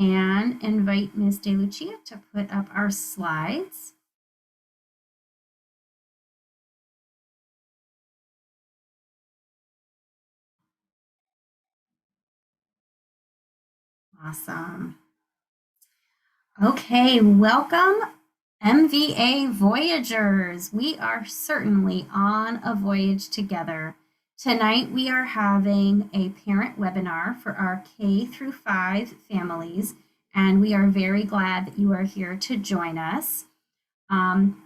and invite Ms. DeLucia to put up our slides. Awesome. Okay, welcome MVA Voyagers. We are certainly on a voyage together. Tonight we are having a parent webinar for our K through 5 families, and we are very glad that you are here to join us.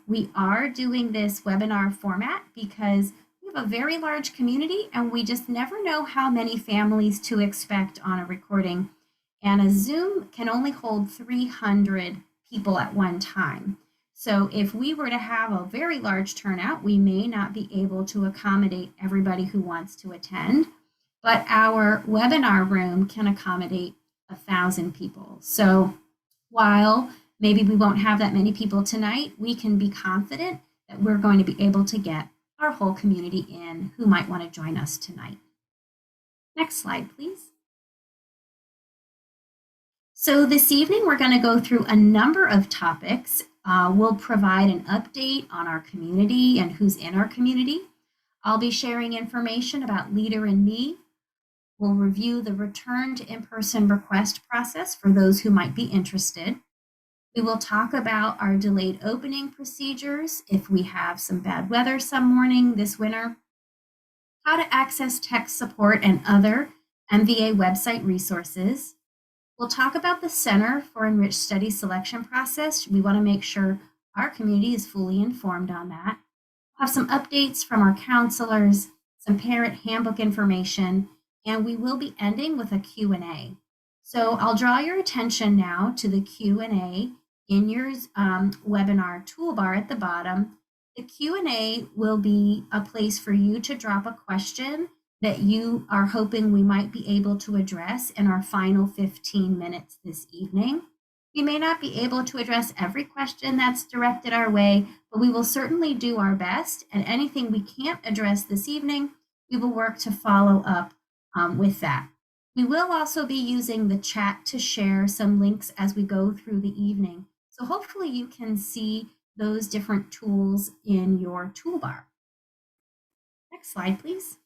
We are doing this webinar format because we have a very large community and we just never know how many families to expect on a recording. And a Zoom can only hold 300 people at one time. So if we were to have a very large turnout, we may not be able to accommodate everybody who wants to attend, but our webinar room can accommodate 1,000 people. So while maybe we won't have that many people tonight, we can be confident that we're going to be able to get our whole community in who might want to join us tonight. Next slide, please. So this evening, we're going to go through a number of topics. We'll provide an update on our community and who's in our community. I'll be sharing information about Leader in Me. We'll review the return to in-person request process for those who might be interested. We will talk about our delayed opening procedures if we have some bad weather some morning this winter, how to access tech support and other MVA website resources. We'll talk about the Center for Enriched Study selection process. We want to make sure our community is fully informed on that. We'll have some updates from our counselors, some parent handbook information, and we will be ending with a Q&A. So I'll draw your attention now to the Q&A in your webinar toolbar at the bottom. The Q&A will be a place for you to drop a question that you are hoping we might be able to address in our final 15 minutes this evening. We may not be able to address every question that's directed our way, but we will certainly do our best, and anything we can't address this evening, we will work to follow up with that. We will also be using the chat to share some links as we go through the evening. So hopefully you can see those different tools in your toolbar. Next slide, please.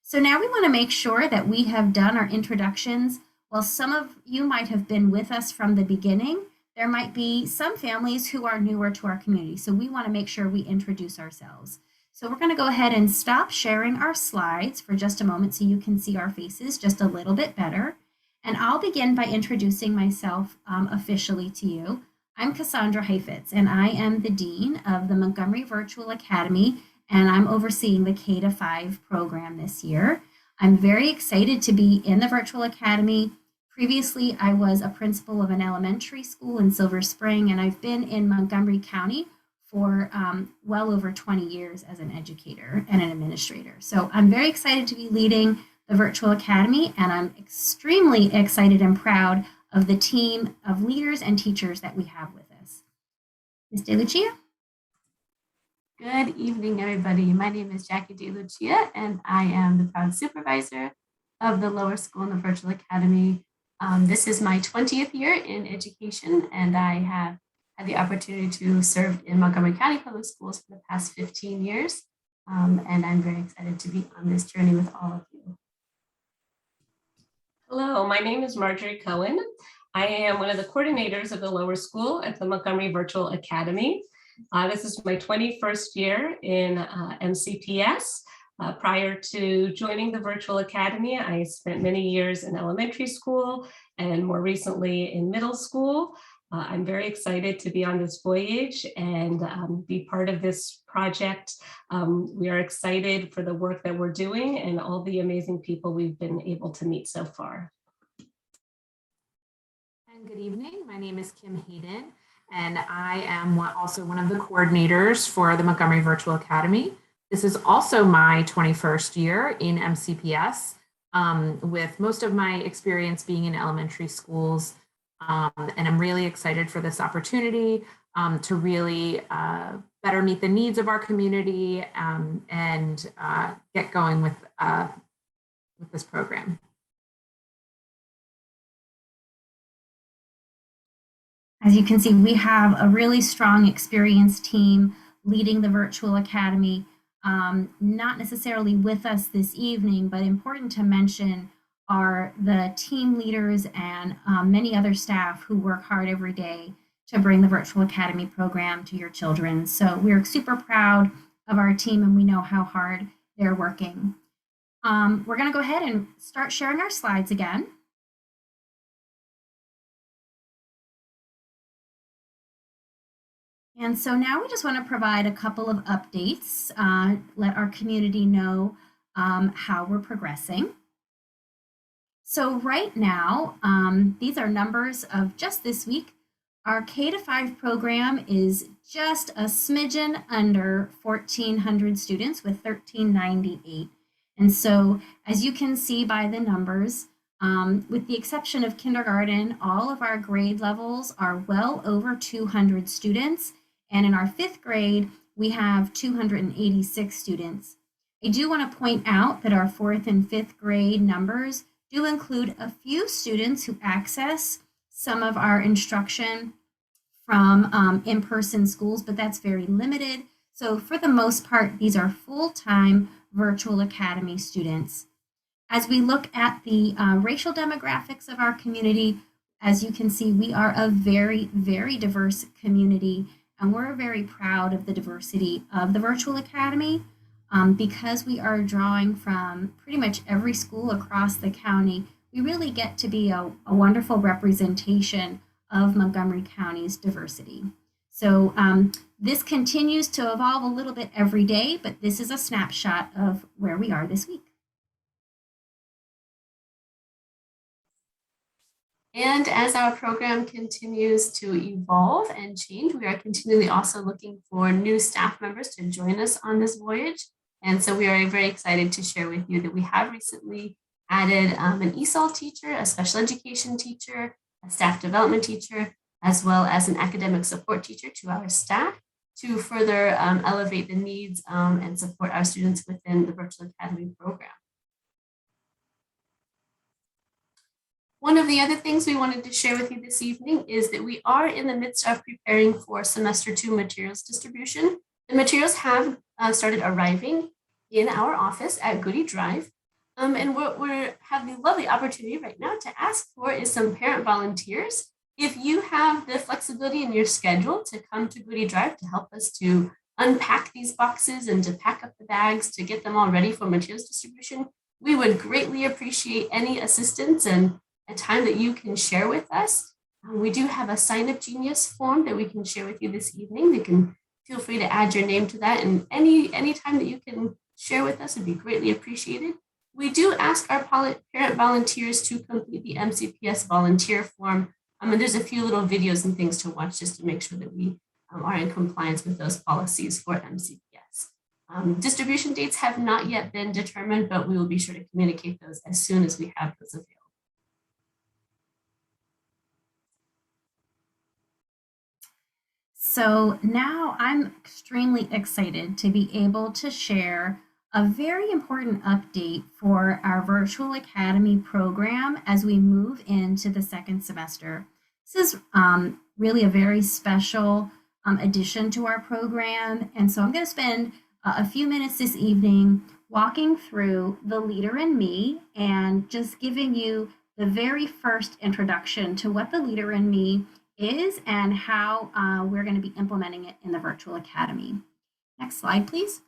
So now we want to make sure that we have done our introductions. While some of you might have been with us from the beginning, there might be some families who are newer to our community. So we want to make sure we introduce ourselves. So we're going to go ahead and stop sharing our slides for just a moment so you can see our faces just a little bit better. And I'll begin by introducing myself officially to you. I'm Cassandra Heifetz, and I am the Dean of the Montgomery Virtual Academy, and I'm overseeing the K-5 program this year. I'm very excited to be in the Virtual Academy. Previously, I was a principal of an elementary school in Silver Spring, and I've been in Montgomery County for well over 20 years as an educator and an administrator. So I'm very excited to be leading the Virtual Academy, and I'm extremely excited and proud of the team of leaders and teachers that we have with us. Ms. DeLucia? Good evening, everybody. My name is Jackie DeLucia, and I am the proud supervisor of the lower school in the Virtual Academy. This is my 20th year in education, and I have had the opportunity to serve in Montgomery County Public Schools for the past 15 years, and I'm very excited to be on this journey with all of you. Hello, my name is Marjorie Cohen. I am one of the coordinators of the lower school at the Montgomery Virtual Academy. This is my 21st year in MCPS. Prior to joining the Virtual Academy, I spent many years in elementary school and more recently in middle school. I'm very excited to be on this voyage and be part of this project. We are excited for the work that we're doing and all the amazing people we've been able to meet so far. And good evening. My name is Kim Hayden, and I am also one of the coordinators for the Montgomery Virtual Academy. This is also my 21st year in MCPS, with most of my experience being in elementary schools. And I'm really excited for this opportunity to really better meet the needs of our community and get going with this program. As you can see, we have a really strong, experienced team leading the virtual academy. Not necessarily with us this evening, but important to mention are the team leaders and many other staff who work hard every day to bring the virtual academy program to your children. So we're super proud of our team and we know how hard they're working. We're going to go ahead and start sharing our slides again. And so now we just want to provide a couple of updates, let our community know how we're progressing. So right now, these are numbers of just this week. Our K-5 program is just a smidgen under 1,400 students with 1,398. And so as you can see by the numbers, with the exception of kindergarten, all of our grade levels are well over 200 students. And in our 5th grade, we have 286 students. I do want to point out that our 4th and 5th grade numbers do include a few students who access some of our instruction from in-person schools, but that's very limited. So for the most part, these are full-time virtual academy students. As we look at the racial demographics of our community, as you can see, we are a very, very diverse community, and we're very proud of the diversity of the virtual academy. Because we are drawing from pretty much every school across the county, we really get to be a wonderful representation of Montgomery County's diversity. So this continues to evolve a little bit every day, but this is a snapshot of where we are this week. And as our program continues to evolve and change, we are continually also looking for new staff members to join us on this voyage. And so we are very excited to share with you that we have recently added an ESOL teacher, a special education teacher, a staff development teacher, as well as an academic support teacher to our staff to further elevate the needs and support our students within the Virtual Academy program. One of the other things we wanted to share with you this evening is that we are in the midst of preparing for semester 2 materials distribution. The materials have started arriving in our office at Goody Drive. And what we have the lovely opportunity right now to ask for is some parent volunteers. If you have the flexibility in your schedule to come to Goody Drive to help us to unpack these boxes and to pack up the bags to get them all ready for materials distribution, we would greatly appreciate any assistance and a time that you can share with us. We do have a Sign Up Genius form that we can share with you this evening. You can feel free to add your name to that, and any time that you can share with us would be greatly appreciated. We do ask our parent volunteers to complete the MCPS volunteer form. And there's a few little videos and things to watch just to make sure that we are in compliance with those policies for MCPS. Distribution dates have not yet been determined, but we will be sure to communicate those as soon as we have those available. So now I'm extremely excited to be able to share a very important update for our Virtual Academy program as we move into the 2nd semester. This is really a very special addition to our program. And so I'm going to spend a few minutes this evening walking through the Leader in Me and just giving you the very first introduction to what the Leader in Me is and how we're going to be implementing it in the Virtual Academy. Next slide, please.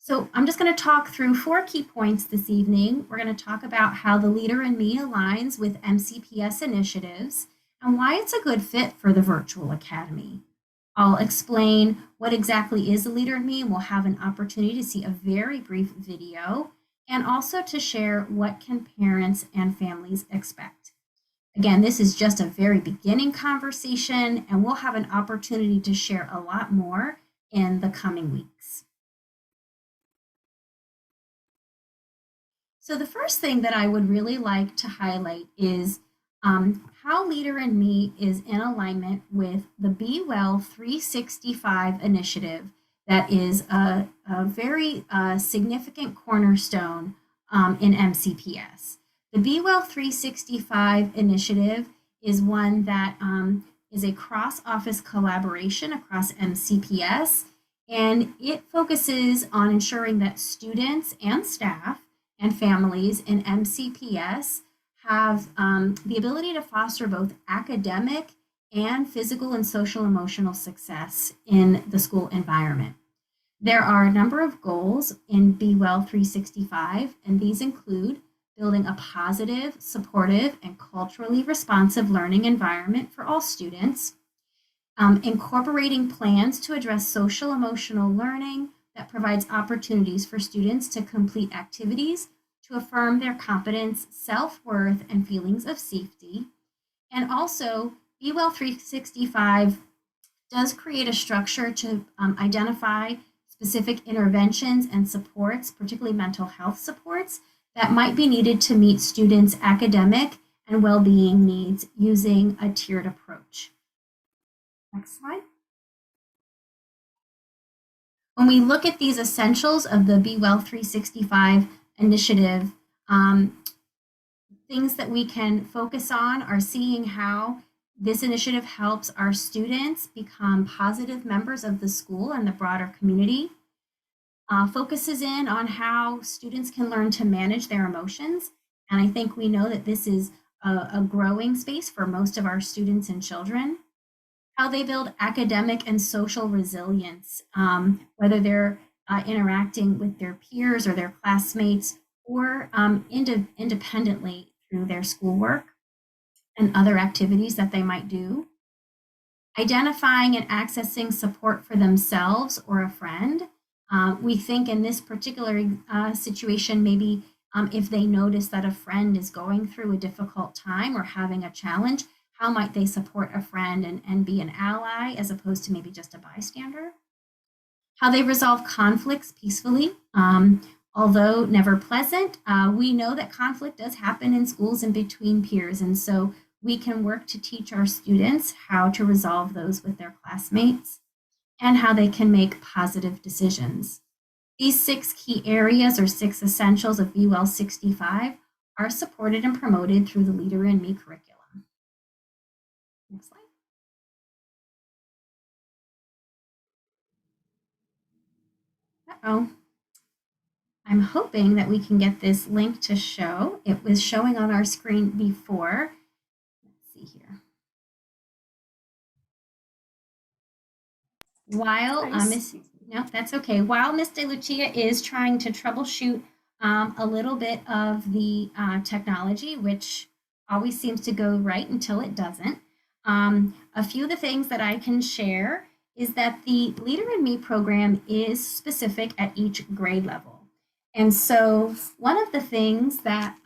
So I'm just going to talk through 4 key points this evening. We're going to talk about how the Leader in Me aligns with MCPS initiatives and why it's a good fit for the Virtual Academy. I'll explain what exactly is the Leader in Me, and we'll have an opportunity to see a very brief video and also to share what can parents and families expect. Again, this is just a very beginning conversation, and we'll have an opportunity to share a lot more in the coming weeks. So the first thing that I would really like to highlight is how Leader in Me is in alignment with the Be Well 365 initiative that is a very significant cornerstone in MCPS. The Be Well 365 initiative is one that is a cross-office collaboration across MCPS, and it focuses on ensuring that students and staff and families in MCPS have the ability to foster both academic and physical and social emotional success in the school environment. There are a number of goals in Be Well 365, and these include building a positive, supportive, and culturally responsive learning environment for all students, incorporating plans to address social emotional learning that provides opportunities for students to complete activities to affirm their competence, self-worth, and feelings of safety. And also, Be Well 365 does create a structure to identify specific interventions and supports, particularly mental health supports, that might be needed to meet students' academic and well-being needs using a tiered approach. Next slide. When we look at these essentials of the Be Well 365 initiative, things that we can focus on are seeing how this initiative helps our students become positive members of the school and the broader community. Focuses in on how students can learn to manage their emotions. And I think we know that this is a growing space for most of our students and children. How they build academic and social resilience, whether they're interacting with their peers or their classmates or independently through their schoolwork and other activities that they might do. Identifying and accessing support for themselves or a friend. We think in this particular situation, maybe if they notice that a friend is going through a difficult time or having a challenge, how might they support a friend and be an ally as opposed to maybe just a bystander? How they resolve conflicts peacefully. Although never pleasant, we know that conflict does happen in schools and between peers. And so we can work to teach our students how to resolve those with their classmates and how they can make positive decisions. These 6 key areas or 6 essentials of Be Well 65 are supported and promoted through the Leader in Me curriculum. Next slide. Uh-oh. I'm hoping that we can get this link to show. It was showing on our screen before. Let's see here. While no, that's okay. While Ms. De Lucia is trying to troubleshoot a little bit of the technology, which always seems to go right until it doesn't, a few of the things that I can share is that the Leader in Me program is specific at each grade level. And so one of the things that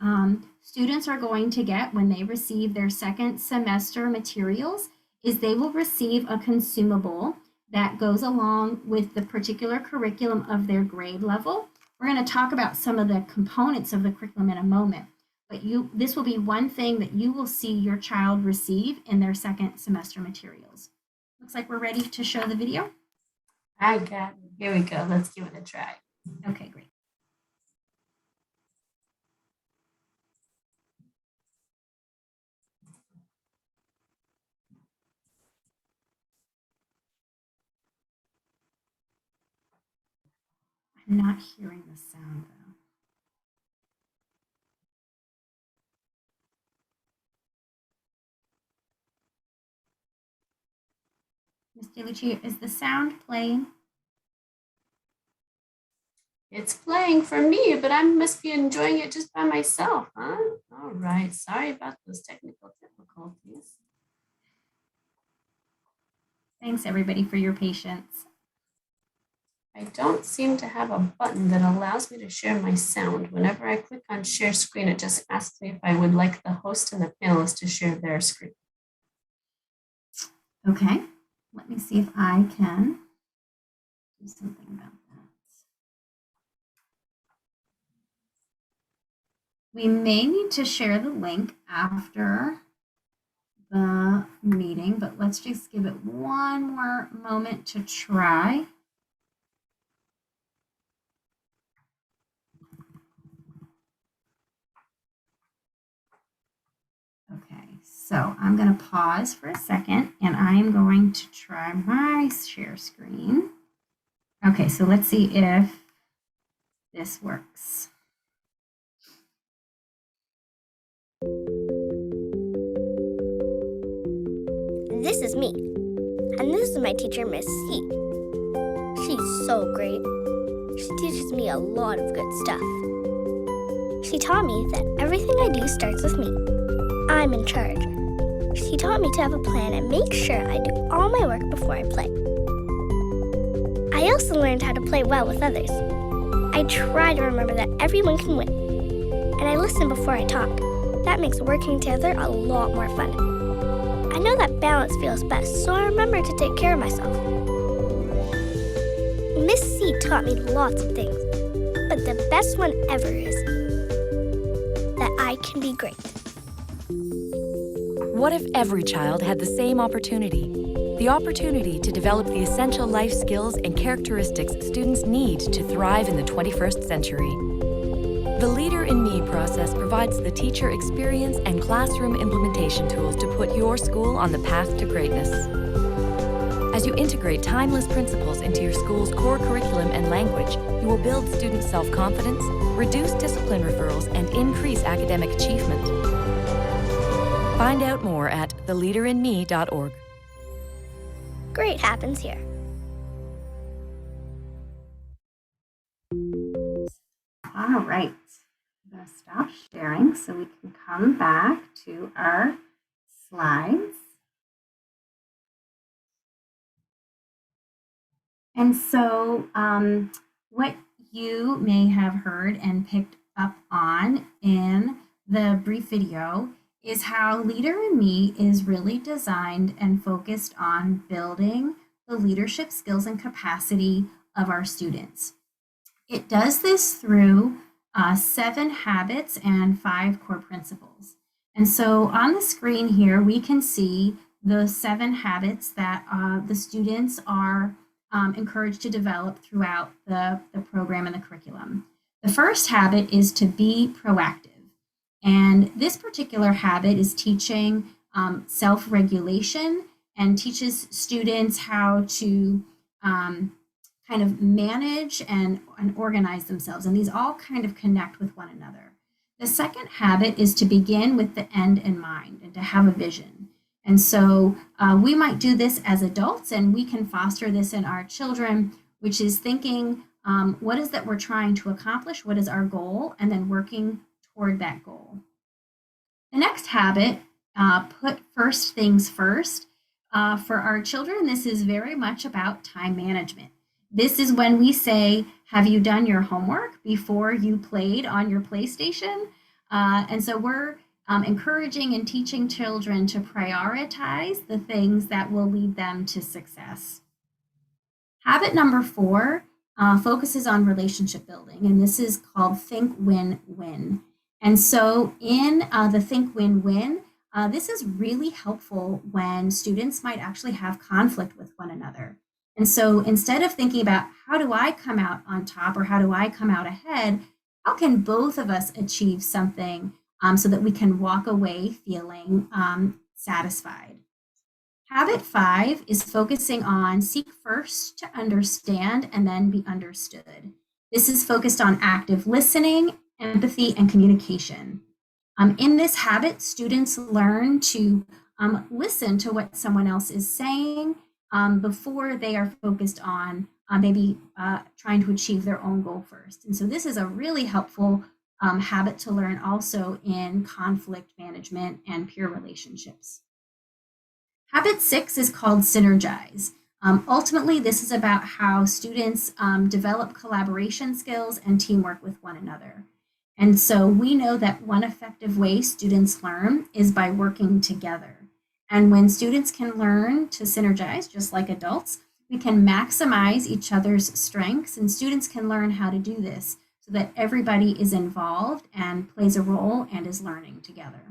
students are going to get when they receive their second semester materials is they will receive a consumable that goes along with the particular curriculum of their grade level. We're going to talk about some of the components of the curriculum in a moment, but this will be one thing that you will see your child receive in their second semester materials. Looks like we're ready to show the video. I got it. Here we go. Let's give it a try. Okay, great. I'm not hearing the sound though. Ms. DeLucia, is the sound playing? It's playing for me, but I must be enjoying it just by myself, huh? All right. Sorry about those technical difficulties. Thanks everybody for your patience. I don't seem to have a button that allows me to share my sound. Whenever I click on share screen, it just asks me if I would like the host and the panelists to share their screen. Okay, let me see if I can do something about that. We may need to share the link after the meeting, but let's just give it one more moment to try. Okay, So I'm going to pause for a second and I am going to try my share screen. Okay, so let's see if this works. This is me, and this is my teacher, Miss C. She's so great. She teaches me a lot of good stuff. She taught me that everything I do starts with me. I'm in charge. She taught me to have a plan and make sure I do all my work before I play. I also learned how to play well with others. I try to remember that everyone can win. And I listen before I talk. That makes working together a lot more fun. I know that balance feels best, so I remember to take care of myself. Miss C taught me lots of things, but the best one ever is that I can be great. What if every child had the same opportunity? The opportunity to develop the essential life skills and characteristics students need to thrive in the 21st century. The Leader in Me process provides the teacher experience and classroom implementation tools to put your school on the path to greatness. As you integrate timeless principles into your school's core curriculum and language, you will build student self-confidence, reduce discipline referrals, and increase academic achievement. Find out more at theleaderinme.org. Great happens here. All right, I'm going to stop sharing so we can come back to our slides. And so what you may have heard and picked up on in the brief video is how Leader in Me is really designed and focused on building the leadership skills and capacity of our students. It does this through 7 habits and 5 core principles. And so on the screen here, we can see the 7 habits that the students are encouraged to develop throughout the program and the curriculum. The first habit is to be proactive. And this particular habit is teaching self-regulation and teaches students how to kind of manage and organize themselves. And these all kind of connect with one another. The second habit is to begin with the end in mind and to have a vision. And so we might do this as adults, and we can foster this in our children, which is thinking, what is that we're trying to accomplish? What is our goal? And then working toward that goal. The next habit, put first things first. For our children, this is very much about time management. This is when we say, have you done your homework before you played on your PlayStation? And so we're encouraging and teaching children to prioritize the things that will lead them to success. Habit number 4 focuses on relationship building, and this is called Think Win-Win. And so in the Think Win-Win, this is really helpful when students might actually have conflict with one another. And so instead of thinking about how do I come out on top or how do I come out ahead, how can both of us achieve something so that we can walk away feeling satisfied? Habit 5 is focusing on seek first to understand and then be understood. This is focused on active listening, empathy, and communication. In this habit, students learn to listen to what someone else is saying before they are focused on maybe trying to achieve their own goal first. And so this is a really helpful habit to learn also in conflict management and peer relationships. Habit 6 is called Synergize. Ultimately, this is about how students develop collaboration skills and teamwork with one another. And so we know that one effective way students learn is by working together. And when students can learn to synergize, just like adults, we can maximize each other's strengths, and students can learn how to do this so that everybody is involved and plays a role and is learning together.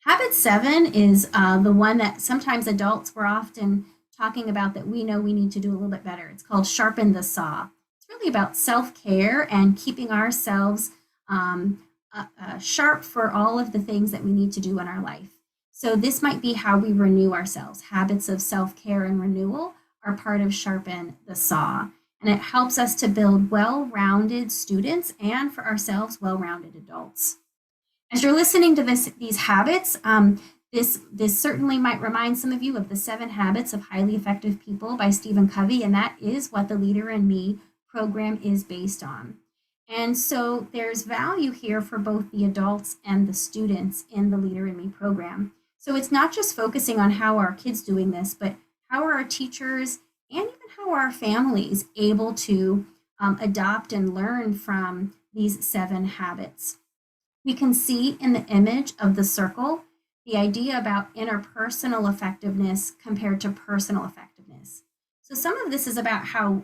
Habit 7 is the one that sometimes adults were often talking about that we know we need to do a little bit better. It's called Sharpen the Saw. It's really about self-care and keeping ourselves sharp for all of the things that we need to do in our life. So this might be how we renew ourselves. Habits of self-care and renewal are part of Sharpen the Saw. And it helps us to build well-rounded students and for ourselves, well-rounded adults. As you're listening to these habits, this certainly might remind some of you of the 7 Habits of Highly Effective People by Stephen Covey, and that is what the Leader in Me program is based on. And so there's value here for both the adults and the students in the Leader in Me program. So it's not just focusing on how are our kids doing this, but how are our teachers and even how are our families able to adopt and learn from these 7 habits. We can see in the image of the circle the idea about interpersonal effectiveness compared to personal effectiveness. So some of this is about how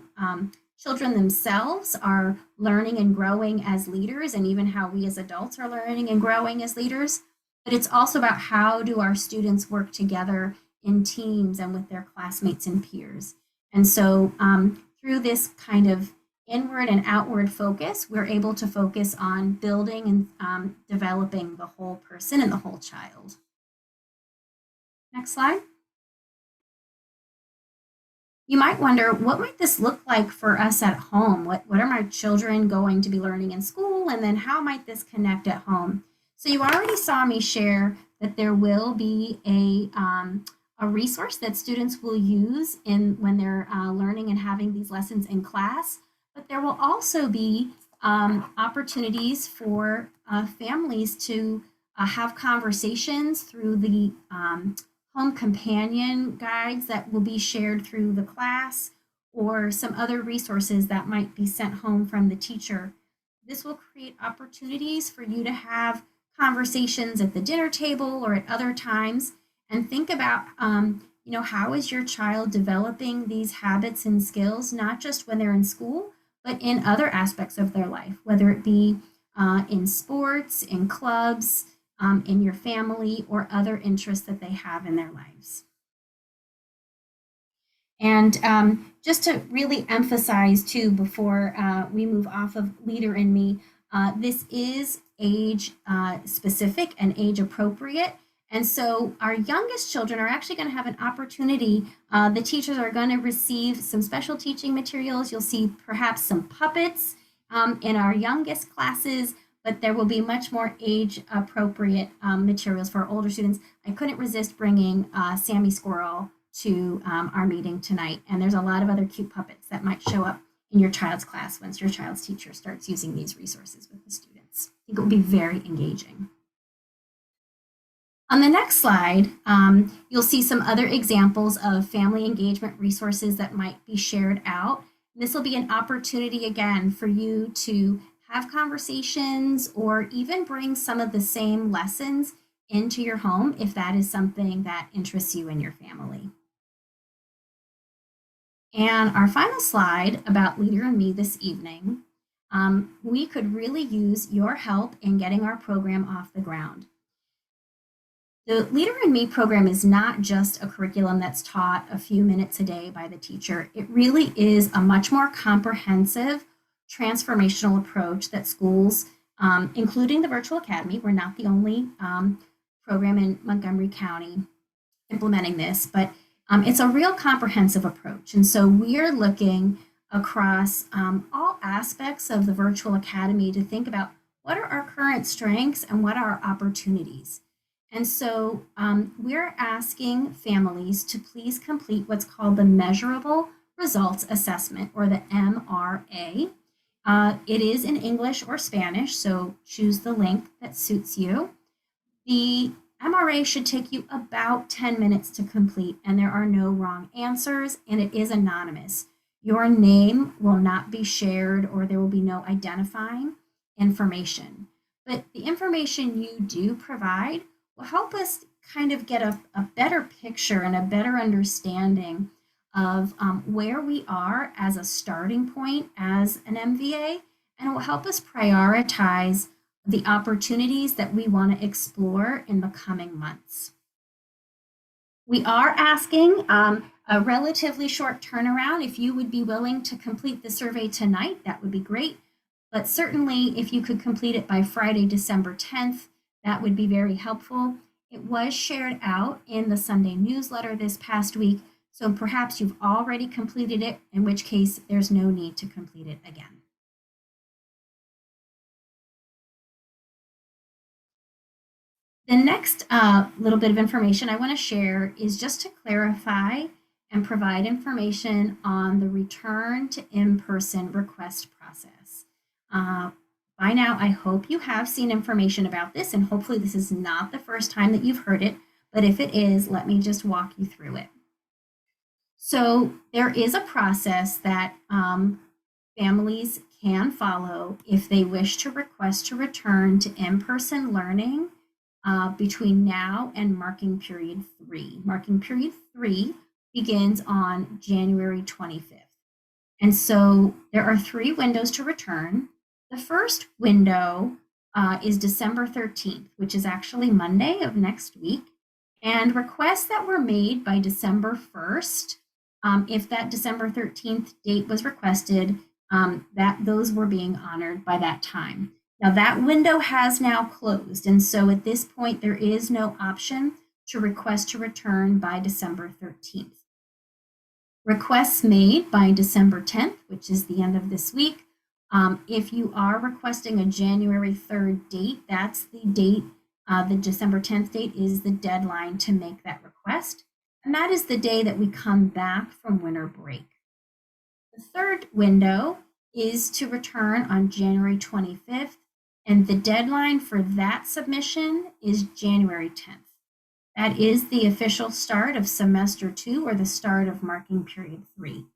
children themselves are learning and growing as leaders, and even how we as adults are learning and growing as leaders. But it's also about how do our students work together in teams and with their classmates and peers. And so through this kind of inward and outward focus, we're able to focus on building and developing the whole person and the whole child. Next slide. You might wonder, what might this look like for us at home? What are my children going to be learning in school? And then how might this connect at home? So you already saw me share that there will be a resource that students will use when they're learning and having these lessons in class. But there will also be opportunities for families to have conversations through the home companion guides that will be shared through the class, or some other resources that might be sent home from the teacher. This will create opportunities for you to have conversations at the dinner table or at other times, and think about how is your child developing these habits and skills, not just when they're in school, but in other aspects of their life, whether it be in sports, in clubs, in your family, or other interests that they have in their lives. And just to really emphasize too, before we move off of Leader in Me, this is age specific and age appropriate. And so our youngest children are actually going to have an opportunity. The teachers are going to receive some special teaching materials. You'll see perhaps some puppets in our youngest classes, but there will be much more age appropriate materials for our older students. I couldn't resist bringing Sammy Squirrel to our meeting tonight. And there's a lot of other cute puppets that might show up in your child's class once your child's teacher starts using these resources with the students. I think it will be very engaging. On the next slide, you'll see some other examples of family engagement resources that might be shared out. This will be an opportunity again for you to have conversations or even bring some of the same lessons into your home if that is something that interests you and your family. And our final slide about Leader in Me this evening, we could really use your help in getting our program off the ground. The Leader in Me program is not just a curriculum that's taught a few minutes a day by the teacher. It really is a much more comprehensive, transformational approach that schools, including the Virtual Academy, we're not the only program in Montgomery County implementing this, but it's a real comprehensive approach. And so we're looking across all aspects of the Virtual Academy to think about what are our current strengths and what are our opportunities. And so we're asking families to please complete what's called the Measurable Results Assessment, or the MRA. It is in English or Spanish, so choose the link that suits you. The MRA should take you about 10 minutes to complete, and there are no wrong answers, and it is anonymous. Your name will not be shared, or there will be no identifying information. But the information you do provide will help us kind of get a better picture and a better understanding of where we are as a starting point as an MVA, and it will help us prioritize the opportunities that we want to explore in the coming months. We are asking a relatively short turnaround. If you would be willing to complete the survey tonight, that would be great. But certainly if you could complete it by Friday, December 10th, that would be very helpful. It was shared out in the Sunday newsletter this past week, so perhaps you've already completed it, in which case there's no need to complete it again. The next little bit of information I want to share is just to clarify and provide information on the return to in-person request process. By now, I hope you have seen information about this, and hopefully this is not the first time that you've heard it, but if it is, let me just walk you through it. So there is a process that families can follow if they wish to request to return to in-person learning between now and marking period 3. Marking period 3 begins on January 25th. And so there are 3 windows to return. The first window is December 13th, which is actually Monday of next week. And requests that were made by December 1st, if that December 13th date was requested, those were being honored by that time. Now that window has now closed, and so at this point there is no option to request to return by December 13th. Requests made by December 10th, which is the end of this week. If you are requesting a January 3rd date, that's the date, the December 10th date is the deadline to make that request. And that is the day that we come back from winter break. The third window is to return on January 25th, and the deadline for that submission is January 10th. That is the official start of semester 2 or the start of marking period 3.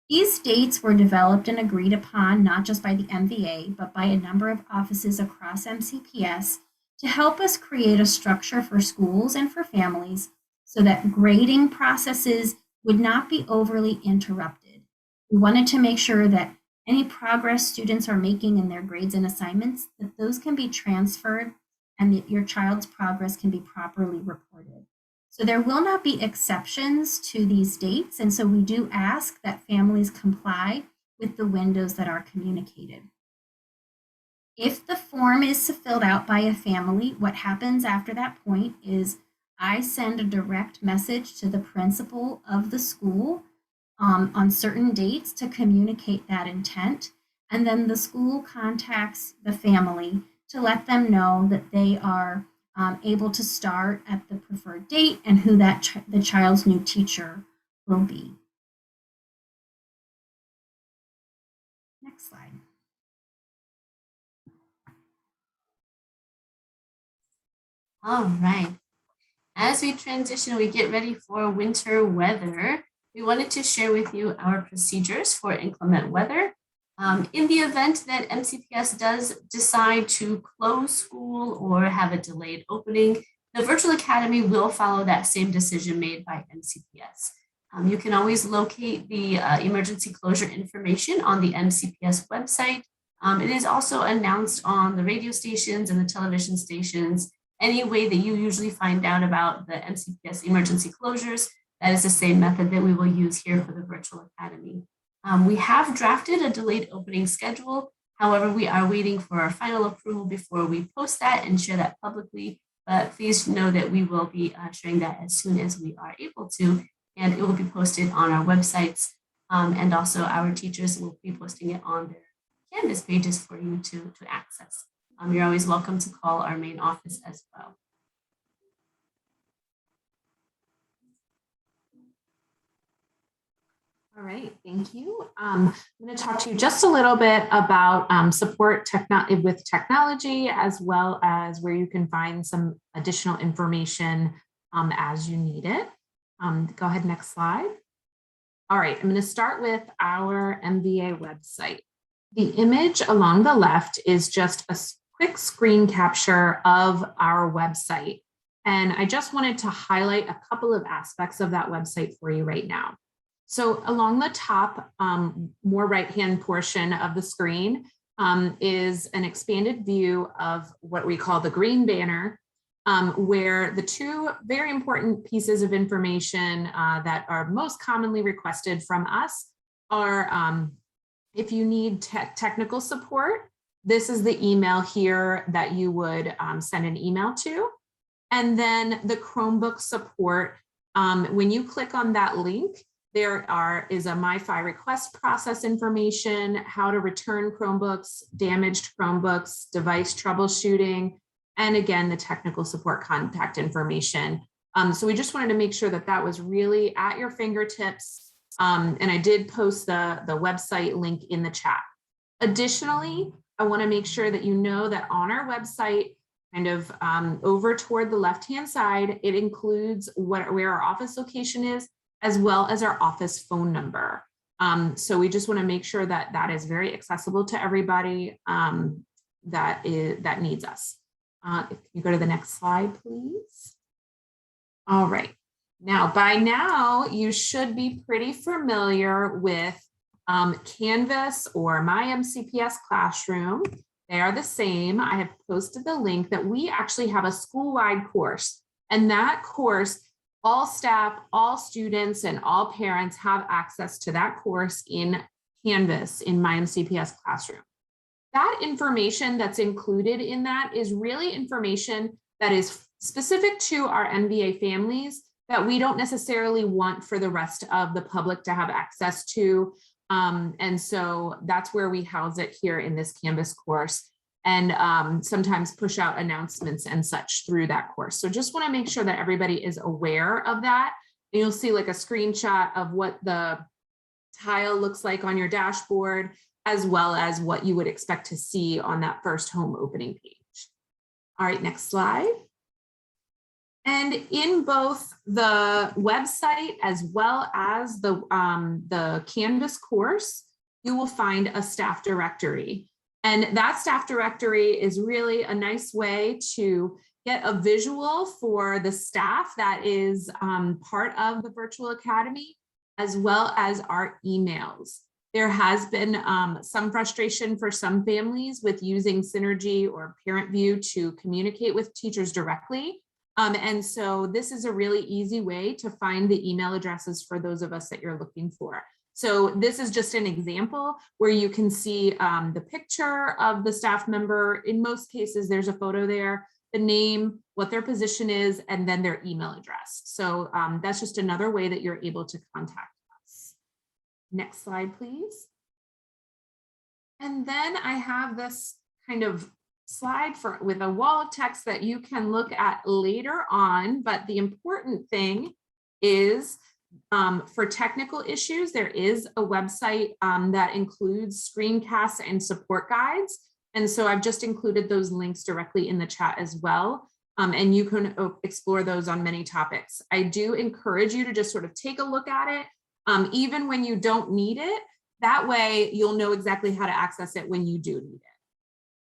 These dates were developed and agreed upon not just by the MVA, but by a number of offices across MCPS to help us create a structure for schools and for families so that grading processes would not be overly interrupted. We wanted to make sure that any progress students are making in their grades and assignments, that those can be transferred and that your child's progress can be properly reported. So there will not be exceptions to these dates, and so we do ask that families comply with the windows that are communicated. If the form is filled out by a family, what happens after that point is I send a direct message to the principal of the school on certain dates to communicate that intent, and then the school contacts the family to let them know that they are able to start at the preferred date and who the child's new teacher will be. Next slide. All right. As we transition, we get ready for winter weather, we wanted to share with you our procedures for inclement weather. In the event that MCPS does decide to close school or have a delayed opening, the virtual academy will follow that same decision made by MCPS. You can always locate the emergency closure information on the MCPS website. It is also announced on the radio stations and the television stations. Any way that you usually find out about the MCPS emergency closures, that is the same method that we will use here for the virtual academy. We have drafted a delayed opening schedule. However, we are waiting for our final approval before we post that and share that publicly. But please know that we will be sharing that as soon as we are able to, and it will be posted on our websites. And also our teachers will be posting it on their Canvas pages for you to access. You're always welcome to call our main office as well. All right, thank you. I'm going to talk to you just a little bit about support with technology, as well as where you can find some additional information as you need it. Go ahead, next slide. All right, I'm going to start with our MVA website. The image along the left is just a quick screen capture of our website. And I just wanted to highlight a couple of aspects of that website for you right now. So along the top, more right-hand portion of the screen is an expanded view of what we call the green banner, where the two very important pieces of information that are most commonly requested from us are if you need technical support, this is the email here that you would send an email to. And then the Chromebook support, when you click on that link, there is a MiFi request process information, how to return Chromebooks, damaged Chromebooks, device troubleshooting, and again, the technical support contact information. So we just wanted to make sure that that was really at your fingertips. And I did post the website link in the chat. Additionally, I want to make sure that you know that on our website, kind of over toward the left-hand side, it includes where our office location is, as well as our office phone number. So we just want to make sure that that is very accessible to everybody that needs us. If you go to the next slide, please. All right. Now, by now, you should be pretty familiar with Canvas or My MCPS Classroom. They are the same. I have posted the link that we actually have a school-wide course, and that course, all staff, all students, and all parents have access to that course in Canvas in My MCPS Classroom. That information that's included in that is really information that is specific to our MVA families that we don't necessarily want for the rest of the public to have access to. And so that's where we house it here in this Canvas course, and sometimes push out announcements and such through that course. So just want to make sure that everybody is aware of that. And you'll see like a screenshot of what the tile looks like on your dashboard, as well as what you would expect to see on that first home opening page. All right, next slide. And in both the website as well as the Canvas course, you will find a staff directory. And that staff directory is really a nice way to get a visual for the staff that is part of the virtual academy, as well as our emails. There has been some frustration for some families with using Synergy or ParentView to communicate with teachers directly. And so this is a really easy way to find the email addresses for those of us that you're looking for. So this is just an example where you can see the picture of the staff member. In most cases, there's a photo there, the name, what their position is, and then their email address. So that's just another way that you're able to contact us. Next slide, please. And then I have this kind of slide with a wall of text that you can look at later on. But the important thing is for technical issues, there is a website that includes screencasts and support guides. And so I've just included those links directly in the chat as well. And you can explore those on many topics. I do encourage you to just sort of take a look at it, even when you don't need it. That way you'll know exactly how to access it when you do need it.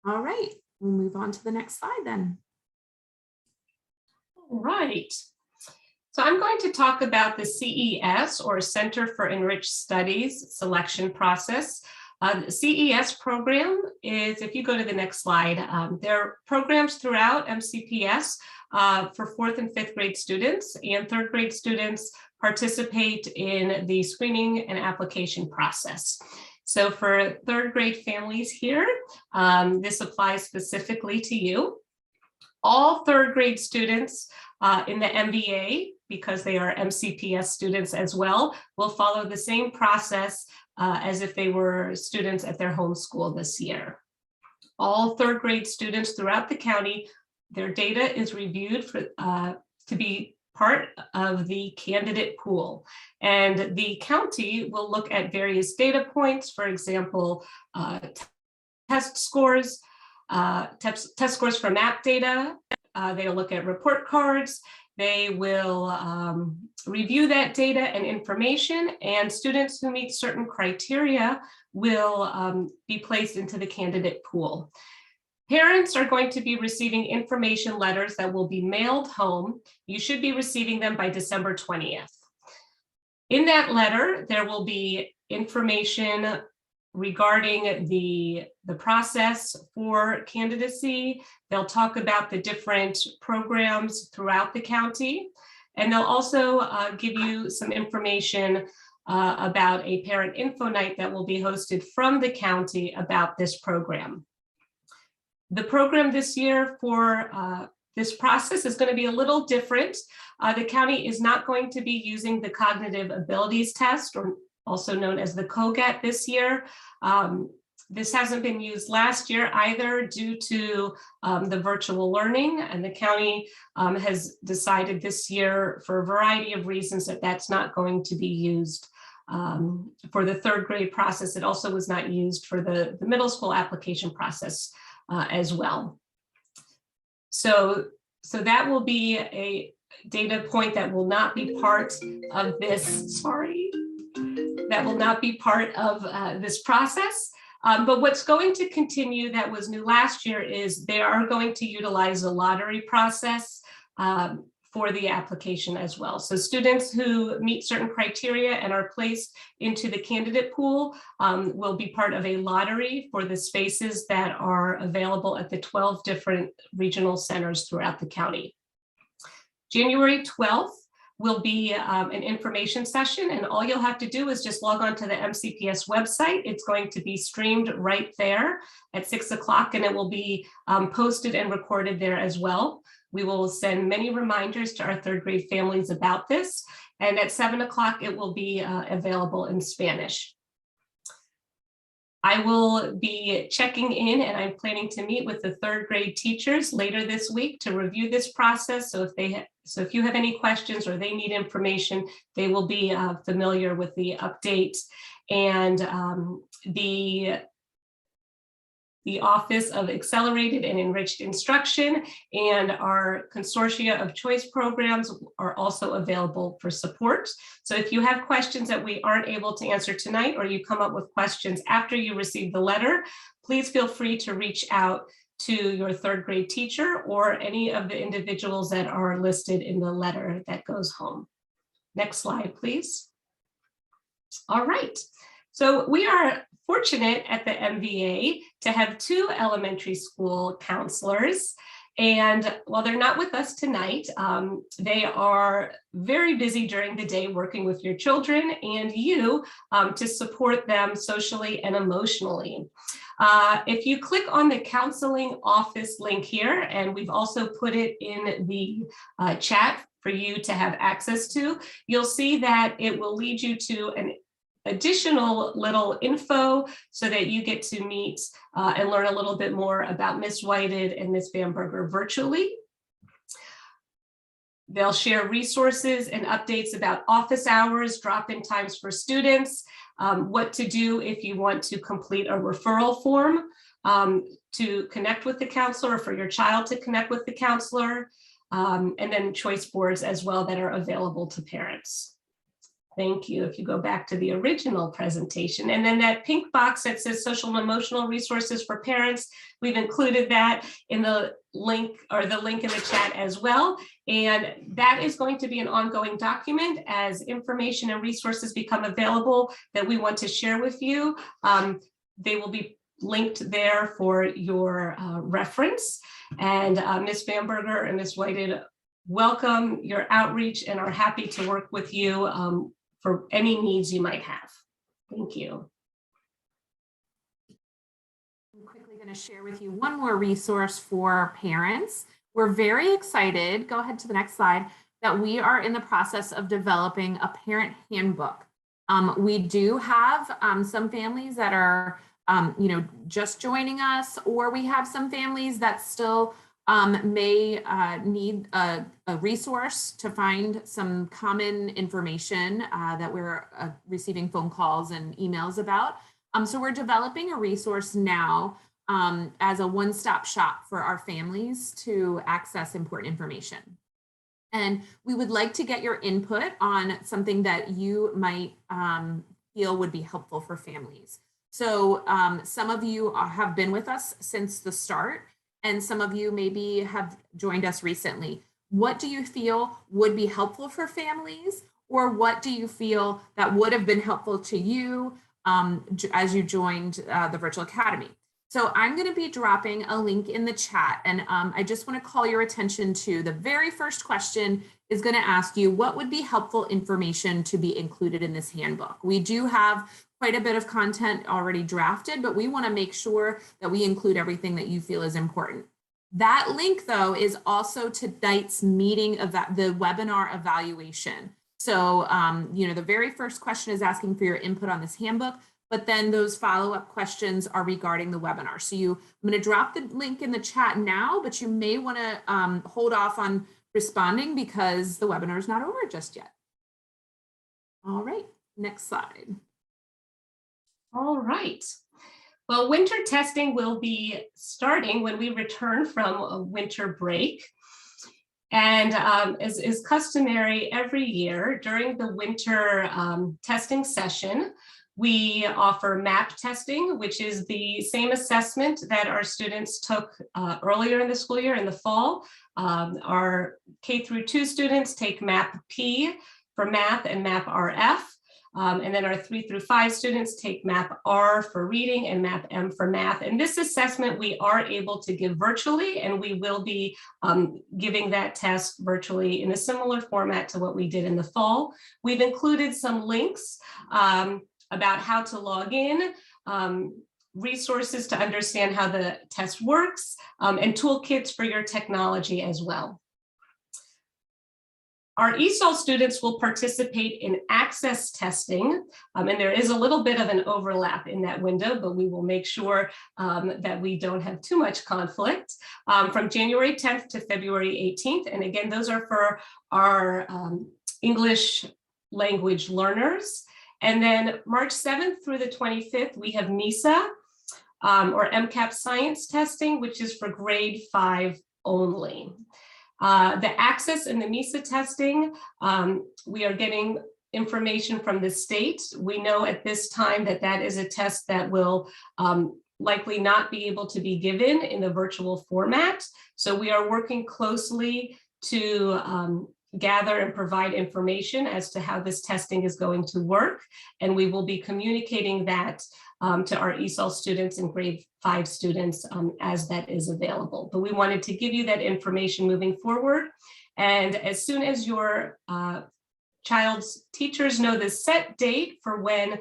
All right, we'll move on to the next slide then. All right. So I'm going to talk about the CES, or Center for Enriched Studies, selection process. The CES program is, if you go to the next slide, there are programs throughout MCPS for 4th and 5th grade students, and 3rd grade students participate in the screening and application process. So for 3rd grade families here, this applies specifically to you. All 3rd grade students in the MVA, because they are MCPS students as well, will follow the same process as if they were students at their home school this year. All 3rd grade students throughout the county, their data is reviewed to be part of the candidate pool. And the county will look at various data points, for example, test scores for MAP data. They'll look at report cards. They will review that data and information, and students who meet certain criteria will be placed into the candidate pool. Parents are going to be receiving information letters that will be mailed home. You should be receiving them by December 20th. In that letter, there will be information regarding the process for candidacy. They'll talk about the different programs throughout the county, and they'll also give you some information about a parent info night that will be hosted from the county about this program. The program this year for This process is going to be a little different. The county is not going to be using the cognitive abilities test, or also known as the COGAT, this year. This hasn't been used last year either due to the virtual learning, and the county has decided this year for a variety of reasons that that's not going to be used for the third grade process. It also was not used for the middle school application process as well. So that will be a data point that will not be part of this, that will not be part of this process. But what's going to continue that was new last year is they are going to utilize a lottery process for the application as well. So students who meet certain criteria and are placed into the candidate pool will be part of a lottery for the spaces that are available at the 12 different regional centers throughout the county. January 12th will be an information session, and all you'll have to do is just log on to the MCPS website. It's going to be streamed right there at 6 o'clock, and it will be posted and recorded there as well. We will send many reminders to our third grade families about this, and at 7 o'clock it will be available in Spanish. I will be checking in, and I'm planning to meet with the third grade teachers later this week to review this process. So if you have any questions or they need information, they will be familiar with the update. And the Office of Accelerated and Enriched Instruction and our consortia of choice programs are also available for support. So if you have questions that we aren't able to answer tonight, or you come up with questions after you receive the letter, please feel free to reach out to your third grade teacher or any of the individuals that are listed in the letter that goes home. Next slide, please. All right. So we are fortunate at the MVA to have 2 elementary school counselors. And while they're not with us tonight, they are very busy during the day working with your children and you to support them socially and emotionally. If you click on the counseling office link here, and we've also put it in the chat for you to have access to, you'll see that it will lead you to an additional little info so that you get to meet and learn a little bit more about Ms. Whited and Ms. Bamberger virtually. They'll share resources and updates about office hours, drop-in times for students, what to do if you want to complete a referral form to connect with the counselor, or for your child to connect with the counselor, and then choice boards as well that are available to parents. Thank you. If you go back to the original presentation, and then that pink box that says social and emotional resources for parents, we've included that in the link, or the link in the chat as well. And that is going to be an ongoing document as information and resources become available that we want to share with you. They will be linked there for your reference. And Ms. Bamberger and Ms. Whited welcome your outreach and are happy to work with you for any needs you might have. Thank you. I'm quickly going to share with you one more resource for parents. We're very excited, go ahead to the next slide, that we are in the process of developing a parent handbook. We do have some families that are just joining us, or we have some families that still may need a resource to find some common information that we're receiving phone calls and emails about. So we're developing a resource now as a one-stop shop for our families to access important information. And we would like to get your input on something that you might feel would be helpful for families. So some of you have been with us since the start, and some of you maybe have joined us recently. What do you feel would be helpful for families, or what do you feel that would have been helpful to you as you joined the Virtual Academy? So I'm going to be dropping a link in the chat, and I just want to call your attention to the very first question is going to ask you what would be helpful information to be included in this handbook. We do have quite a bit of content already drafted, but we want to make sure that we include everything that you feel is important. That link, though, is also to Dight's meeting of the webinar evaluation. So, the very first question is asking for your input on this handbook, but then those follow-up questions are regarding the webinar. So I'm going to drop the link in the chat now, but you may want to hold off on responding because the webinar is not over just yet. All right, next slide. All right. Well, winter testing will be starting when we return from a winter break. And as is customary every year during the winter testing session, we offer MAP testing, which is the same assessment that our students took earlier in the school year in the fall. Our K through 2 students take MAP P for math and MAP RF. And then our 3 through 5 students take MAP R for reading and MAP M for math. And this assessment we are able to give virtually, and we will be giving that test virtually in a similar format to what we did in the fall. We've included some links about how to log in, resources to understand how the test works, and toolkits for your technology as well. Our ESOL students will participate in access testing, and there is a little bit of an overlap in that window, but we will make sure that we don't have too much conflict from January 10th to February 18th. And again, those are for our English language learners. And then March 7th through the 25th, we have MISA or MCAP science testing, which is for grade 5 only. The access and the MISA testing, we are getting information from the state. We know at this time that that is a test that will likely not be able to be given in the virtual format. So we are working closely to gather and provide information as to how this testing is going to work. And we will be communicating that to our ESOL students and grade 5 students as that is available. But we wanted to give you that information moving forward. And as soon as your child's teachers know the set date for when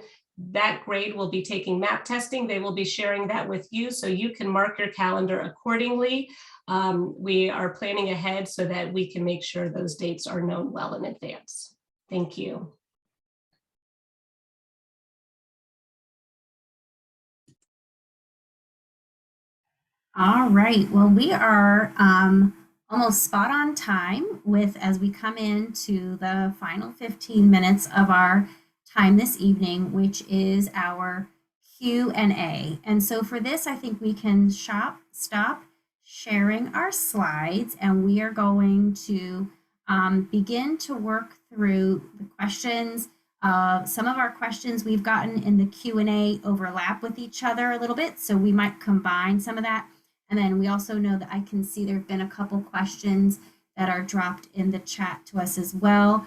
that grade will be taking MAP testing, they will be sharing that with you so you can mark your calendar accordingly. We are planning ahead so that we can make sure those dates are known well in advance. Thank you. All right, well, we are almost spot on time as we come into the final 15 minutes of our time this evening, which is our Q&A. And so for this, I think we can stop sharing our slides, and we are going to begin to work through the questions. Some of our questions we've gotten in the Q&A overlap with each other a little bit, so we might combine some of that. And then we also know that I can see there have been a couple questions that are dropped in the chat to us as well.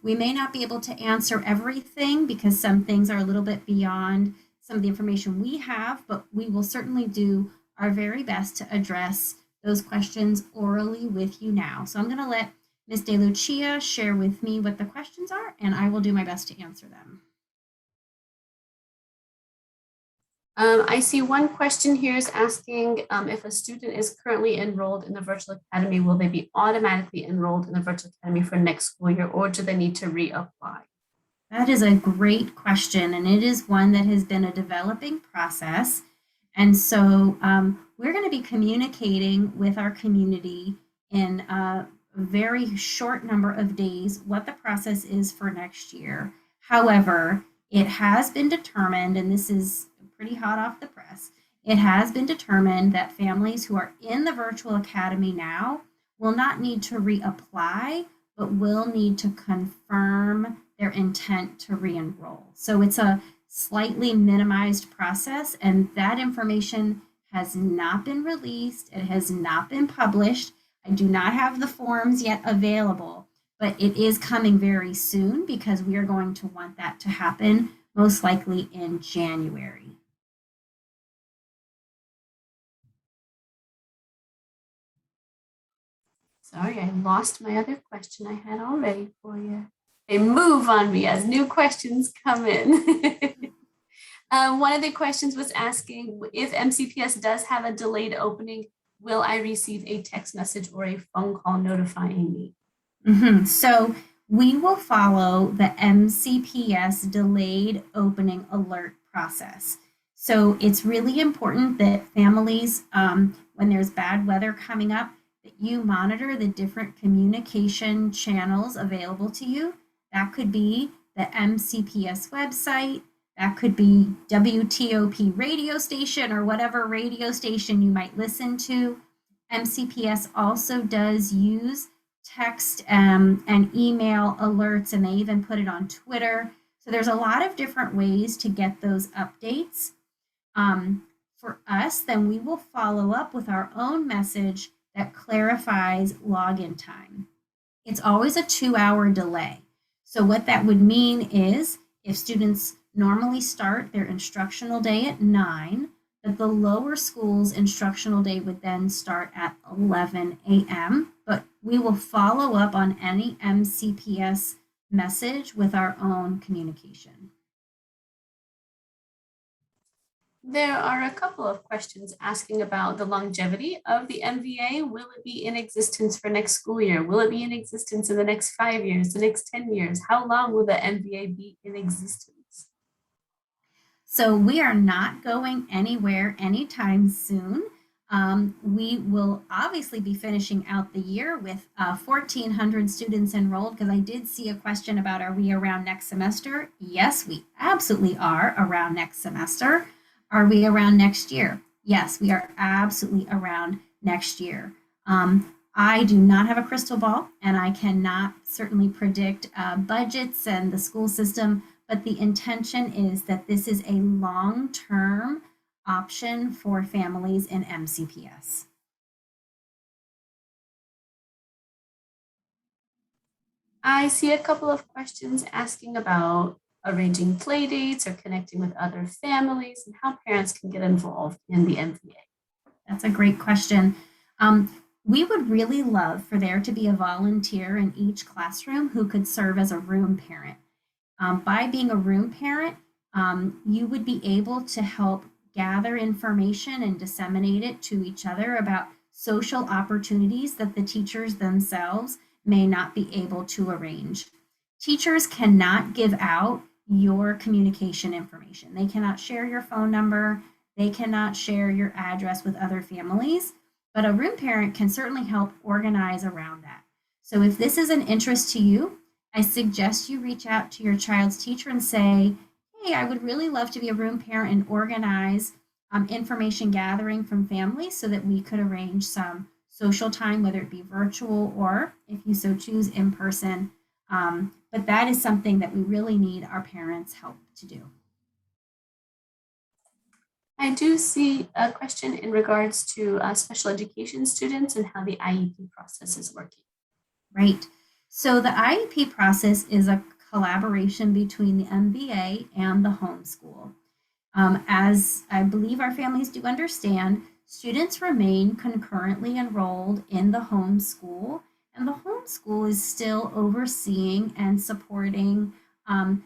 We may not be able to answer everything because some things are a little bit beyond some of the information we have, but we will certainly do our very best to address those questions orally with you now. So I'm going to let Ms. De Lucia share with me what the questions are, and I will do my best to answer them. I see one question here is asking if a student is currently enrolled in the Virtual Academy, will they be automatically enrolled in the Virtual Academy for next school year, or do they need to reapply? That is a great question, and it is one that has been a developing process. And so we're going to be communicating with our community in a very short number of days what the process is for next year. However, it has been determined, and this is pretty hot off the press, it has been determined that families who are in the Virtual Academy now will not need to reapply, but will need to confirm their intent to re-enroll. So it's a slightly minimized process, and that information has not been released. It has not been published. I do not have the forms yet available, but it is coming very soon because we are going to want that to happen most likely in January. Sorry, I lost my other question I had already for you. They move on me as new questions come in. One of the questions was asking if MCPS does have a delayed opening, will I receive a text message or a phone call notifying me? So we will follow the MCPS delayed opening alert process. So it's really important that families, when there's bad weather coming up, that you monitor the different communication channels available to you. That could be the MCPS website, that could be WTOP radio station or whatever radio station you might listen to. MCPS also does use text and email alerts, and they even put it on Twitter. So there's a lot of different ways to get those updates. For us, then we will follow up with our own message that clarifies login time. It's always a 2-hour delay. So what that would mean is if students normally start their instructional day at 9, that the lower school's instructional day would then start at 11 a.m. But we will follow up on any MCPS message with our own communication. There are a couple of questions asking about the longevity of the MVA. Will it be in existence for next school year? Will it be in existence in the next 5 years, the next 10 years? How long will the MVA be in existence? So we are not going anywhere anytime soon. We will obviously be finishing out the year with 1,400 students enrolled, because I did see a question about, are we around next semester? Yes, we absolutely are around next semester. Are we around next year? Yes, we are absolutely around next year. I do not have a crystal ball, and I cannot certainly predict budgets and the school system, but the intention is that this is a long-term option for families in MCPS. I see a couple of questions asking about arranging play dates or connecting with other families and how parents can get involved in the MVA. That's a great question. We would really love for there to be a volunteer in each classroom who could serve as a room parent. By being a room parent, you would be able to help gather information and disseminate it to each other about social opportunities that the teachers themselves may not be able to arrange. Teachers cannot give out your communication information. They cannot share your phone number. They cannot share your address with other families, but a room parent can certainly help organize around that. So if this is an interest to you, I suggest you reach out to your child's teacher and say, hey, I would really love to be a room parent and organize information gathering from families so that we could arrange some social time, whether it be virtual or, if you so choose, in person. But that is something that we really need our parents' help to do. I do see a question in regards to special education students and how the IEP process is working. Right. So the IEP process is a collaboration between the MVA and the homeschool. As I believe our families do understand, students remain concurrently enrolled in the homeschool, and the homeschool is still overseeing and supporting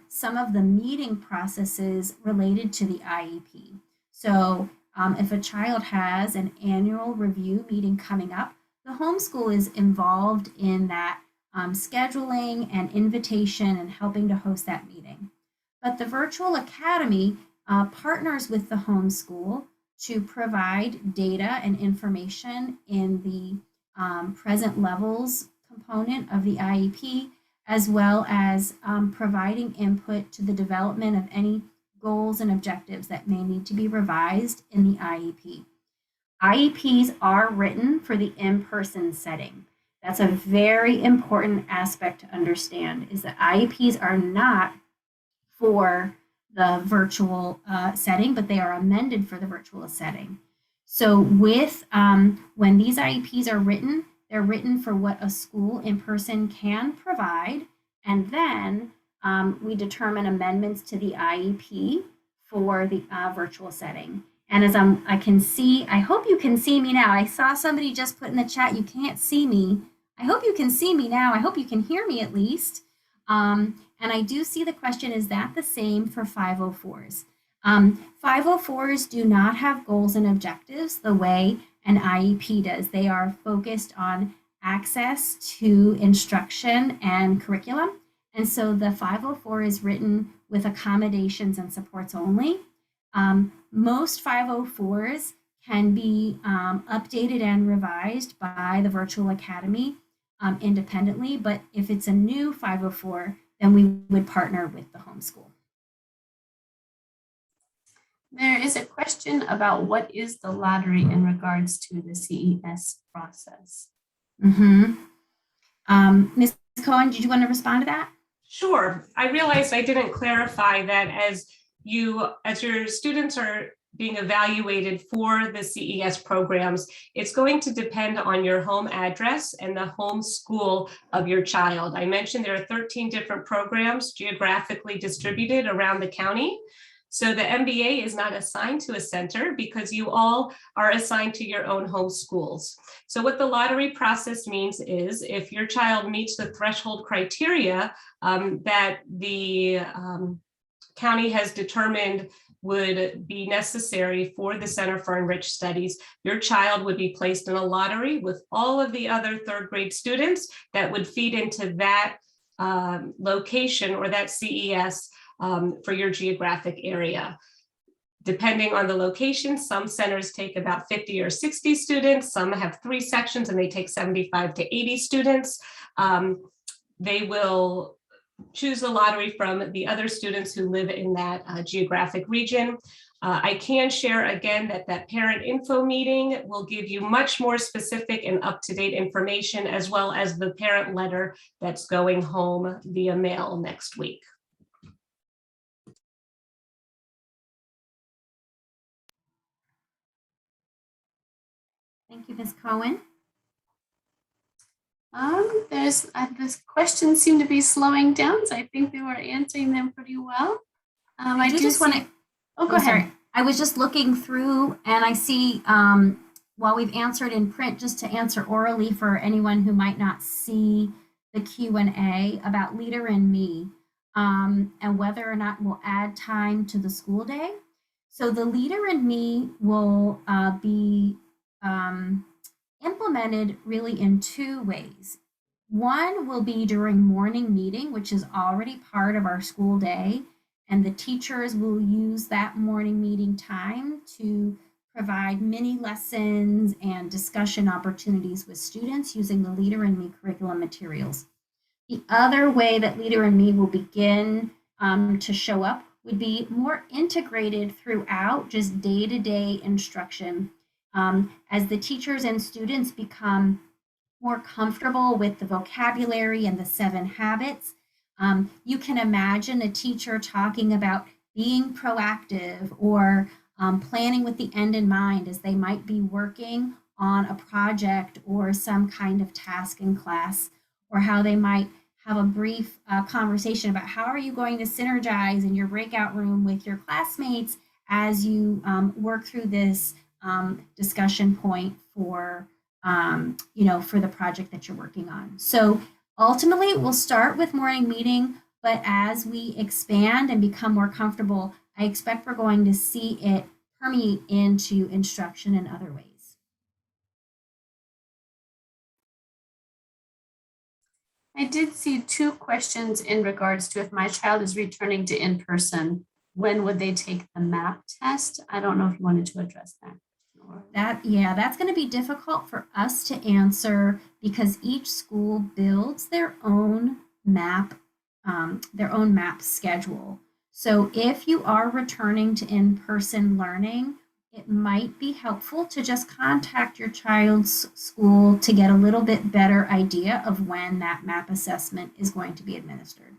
some of the meeting processes related to the IEP. So if a child has an annual review meeting coming up, the homeschool is involved in that scheduling and invitation and helping to host that meeting. But the virtual academy partners with the homeschool to provide data and information in the present levels component of the IEP, as well as providing input to the development of any goals and objectives that may need to be revised in the IEP. IEPs are written for the in-person setting. That's a very important aspect to understand, is that IEPs are not for the virtual setting, but they are amended for the virtual setting. So with when these IEPs are written, they're written for what a school in person can provide, and then we determine amendments to the IEP for the virtual setting. And as I can see, I hope you can see me now. I saw somebody just put in the chat, you can't see me. I hope you can see me now. I hope you can hear me at least. And I do see the question, is that the same for 504s? 504s do not have goals and objectives the way an IEP does. They are focused on access to instruction and curriculum. And so the 504 is written with accommodations and supports only. Most 504s can be updated and revised by the virtual academy independently, but if it's a new 504, then we would partner with the homeschool. There is a question about what is the lottery in regards to the CES process. Ms. Cohen, did you want to respond to that? Sure. I realized I didn't clarify that as your students are being evaluated for the CES programs, it's going to depend on your home address and the home school of your child. I mentioned there are 13 different programs geographically distributed around the county. So the MBA is not assigned to a center because you all are assigned to your own home schools. So what the lottery process means is if your child meets the threshold criteria that the county has determined would be necessary for the Center for Enriched Studies, your child would be placed in a lottery with all of the other third grade students that would feed into that location or that CES for your geographic area. Depending on the location, some centers take about 50 or 60 students, some have 3 sections and they take 75 to 80 students. They will choose the lottery from the other students who live in that geographic region. I can share again that parent info meeting will give you much more specific and up-to-date information, as well as the parent letter that's going home via mail next week. Thank you, Ms. Cohen. This questions seem to be slowing down, so I think they were answering them pretty well. I do just want to. Oh, go ahead. Sorry. I was just looking through, and I see while we've answered in print, just to answer orally for anyone who might not see the Q&A about Leader in Me and whether or not we'll add time to the school day. So the Leader in Me will be implemented really in 2 ways. One will be during morning meeting, which is already part of our school day, and the teachers will use that morning meeting time to provide mini lessons and discussion opportunities with students using the Leader in Me curriculum materials. The other way that Leader in Me will begin to show up would be more integrated throughout just day-to-day instruction. As the teachers and students become more comfortable with the vocabulary and the 7 habits, you can imagine a teacher talking about being proactive or planning with the end in mind as they might be working on a project or some kind of task in class, or how they might have a brief conversation about how are you going to synergize in your breakout room with your classmates as you work through this discussion point for for the project that you're working on. So ultimately, we'll start with morning meeting, but as we expand and become more comfortable, I expect we're going to see it permeate into instruction in other ways. I did see 2 questions in regards to if my child is returning to in-person, when would they take the MAP test? I don't know if you wanted to address that. That's going to be difficult for us to answer because each school builds their own MAP schedule. So if you are returning to in-person learning, it might be helpful to just contact your child's school to get a little bit better idea of when that MAP assessment is going to be administered.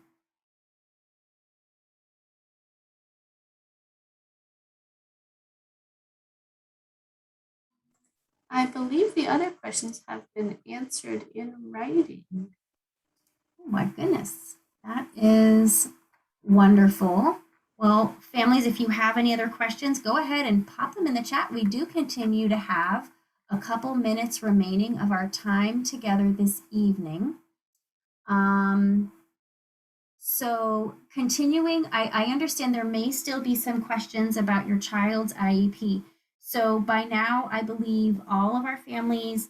I believe the other questions have been answered in writing. Oh my goodness, that is wonderful. Well, families, if you have any other questions, go ahead and pop them in the chat. We do continue to have a couple minutes remaining of our time together this evening. So continuing, I understand there may still be some questions about your child's IEP. So by now, I believe all of our families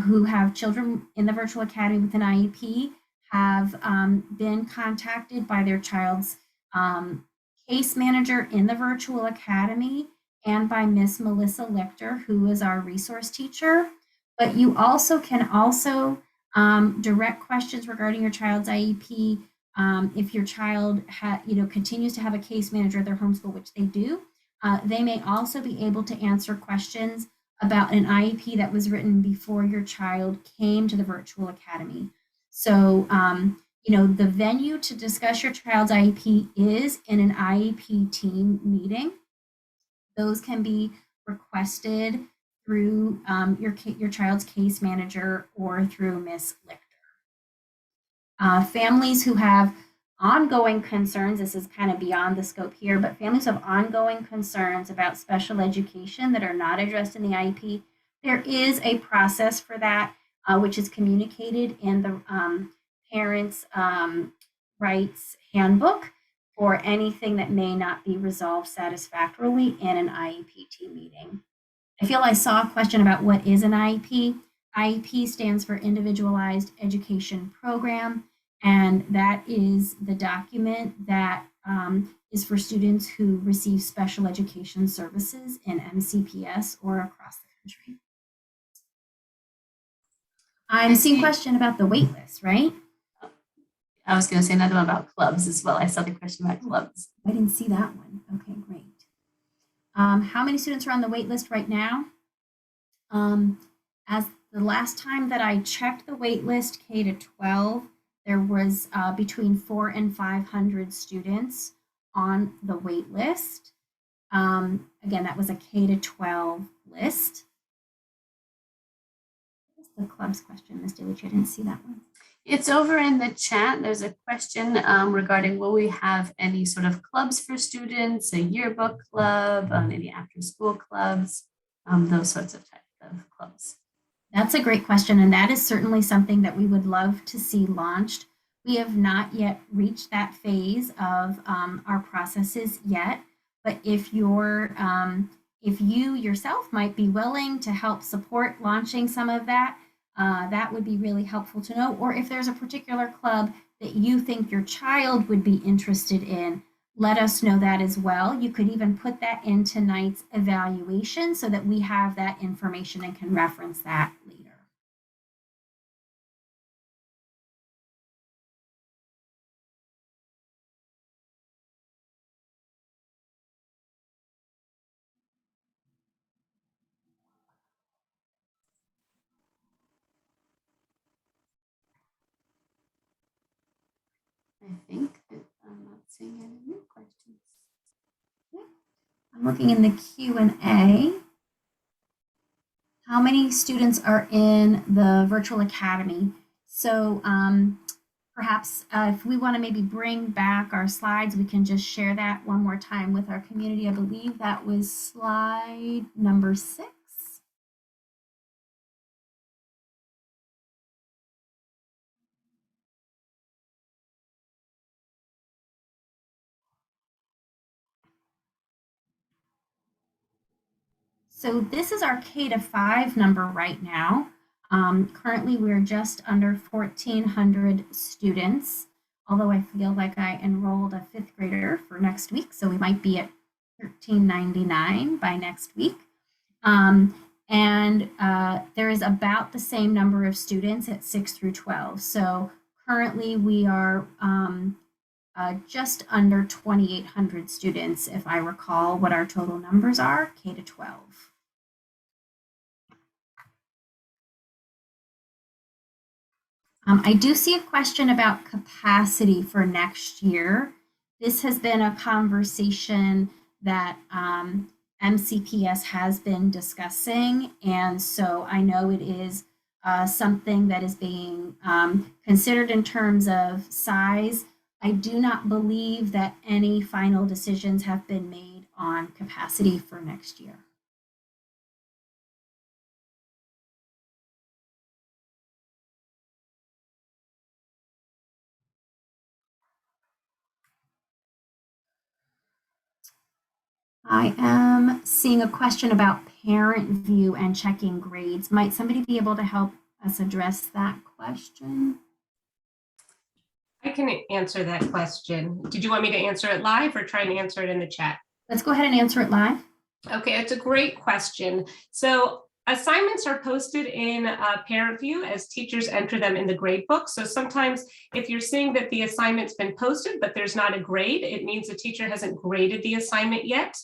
who have children in the virtual academy with an IEP have been contacted by their child's um, case manager in the virtual academy and by Miss Melissa Lichter, who is our resource teacher. But you also can direct questions regarding your child's IEP. If your child continues to have a case manager at their homeschool, which they do, they may also be able to answer questions about an IEP that was written before your child came to the virtual academy. So, the venue to discuss your child's IEP is in an IEP team meeting. Those can be requested through your child's case manager or through Miss Lichter. Families who have ongoing concerns, this is kind of beyond the scope here, but families who have ongoing concerns about special education that are not addressed in the IEP, there is a process for that, which is communicated in the parents' rights handbook for anything that may not be resolved satisfactorily in an IEP team meeting. I feel I saw a question about what is an IEP. IEP stands for Individualized Education Program, and that is the document that is for students who receive special education services in MCPS or across the country. I'm seeing a question about the wait list, right? I was going to say another one about clubs as well. I saw the question about clubs. I didn't see that one. Okay, great. How many students are on the wait list right now? As the last time that I checked the wait list, K to 12, there was between 400 and 500 students on the wait list. Again, that was a K to 12 list. What's the clubs question, Ms. DeLucia? I didn't see that one. It's over in the chat. There's a question regarding will we have any sort of clubs for students, a yearbook club, any after school clubs, those sorts of types of clubs. That's a great question, and that is certainly something that we would love to see launched. We have not yet reached that phase of our processes yet, but if you yourself might be willing to help support launching some of that, that would be really helpful to know. Or if there's a particular club that you think your child would be interested in, let us know that as well. You could even put that in tonight's evaluation so that we have that information and can reference that later. I think that I'm not seeing any new questions. I'm looking in the Q&A. How many students are in the virtual academy? So perhaps if we want to maybe bring back our slides, we can just share that one more time with our community. I believe that was slide number 6. So this is our K to 5 number right now. Currently, we're just under 1,400 students, although I feel like I enrolled a 5th grader for next week, so we might be at 1,399 by next week. There is about the same number of students at 6 through 12. So currently we are just under 2,800 students, if I recall what our total numbers are, K to 12. I do see a question about capacity for next year. This has been a conversation that MCPS has been discussing, and so I know it is something that is being considered in terms of size. I do not believe that any final decisions have been made on capacity for next year. I am seeing a question about parent view and checking grades? Might somebody be able to help us address that question? I can answer that question. Did you want me to answer it live or try and answer it in the chat? Let's go ahead and answer it live. Okay, it's a great question. So assignments are posted in parent view as teachers enter them in the grade book. So sometimes if you're seeing that the assignment's been posted, but there's not a grade, it means the teacher hasn't graded the assignment yet.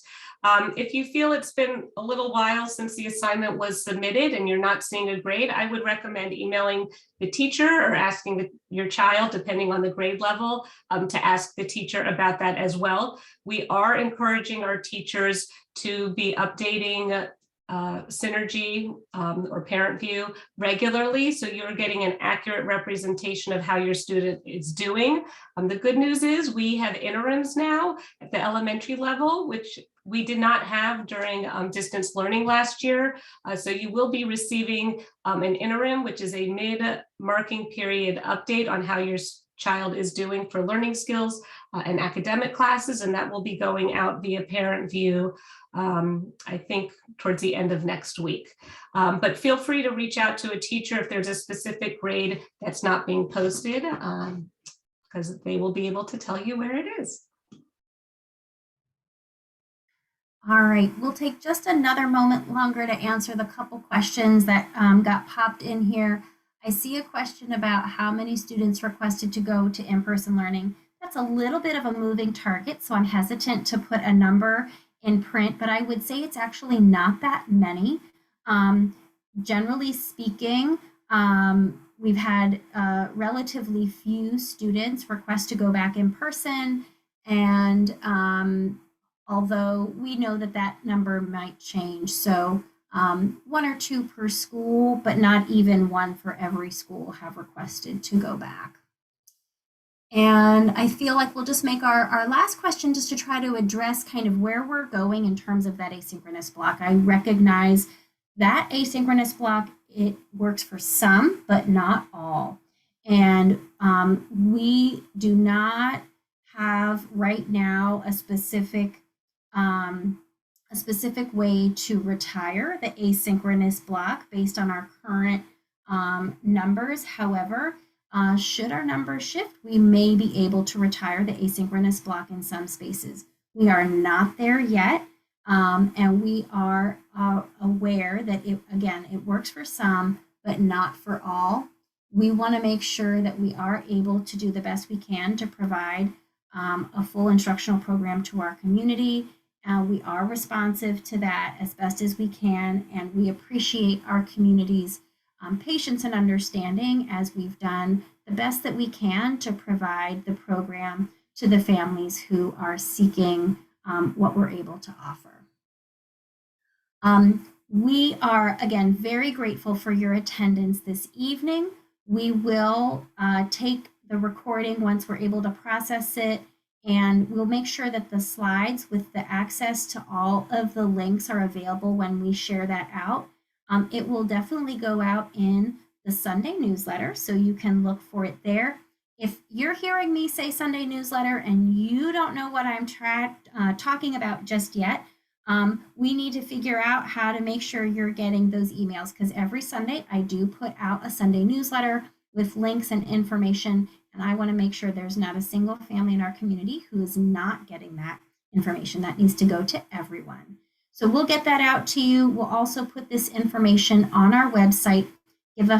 If you feel it's been a little while since the assignment was submitted and you're not seeing a grade, I would recommend emailing the teacher or asking your child, depending on the grade level, to ask the teacher about that as well. We are encouraging our teachers to be updating Synergy or Parent View regularly, so you're getting an accurate representation of how your student is doing. The good news is we have interims now at the elementary level, which we did not have during distance learning last year. So you will be receiving an interim, which is a mid-marking period update on how your child is doing for learning skills and academic classes, and that will be going out via Parent View, I think towards the end of next week. But feel free to reach out to a teacher if there's a specific grade that's not being posted, because they will be able to tell you where it is. All right, we'll take just another moment longer to answer the couple questions that got popped in here. I see a question about how many students requested to go to in-person learning. That's a little bit of a moving target, so I'm hesitant to put a number in print, but I would say it's actually not that many. Generally speaking, we've had relatively few students request to go back in person, and although we know that that number might change. So 1 or 2 per school, but not even 1 for every school have requested to go back. And I feel like we'll just make our last question just to try to address kind of where we're going in terms of that asynchronous block. I recognize that asynchronous block, it works for some, but not all. And we do not have right now a specific way to retire the asynchronous block based on our current numbers. However, should our numbers shift, we may be able to retire the asynchronous block in some spaces. We are not there yet, and we are aware that it works for some, but not for all. We want to make sure that we are able to do the best we can to provide a full instructional program to our community. We are responsive to that as best as we can, and we appreciate our community's patience and understanding as we've done the best that we can to provide the program to the families who are seeking what we're able to offer. We are, again, very grateful for your attendance this evening. We will take the recording once we're able to process it, and we'll make sure that the slides with the access to all of the links are available when we share that out. It will definitely go out in the Sunday newsletter, so you can look for it there. If you're hearing me say Sunday newsletter and you don't know what I'm talking about just yet, we need to figure out how to make sure you're getting those emails, because every Sunday I do put out a Sunday newsletter with links and information, and I want to make sure there's not a single family in our community who is not getting that information. That needs to go to everyone. So we'll get that out to you. We'll also put this information on our website. Give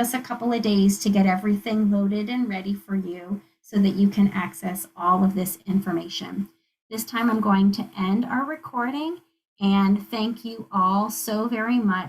us a couple of days to get everything loaded and ready for you so that you can access all of this information. This time I'm going to end our recording, and thank you all so very much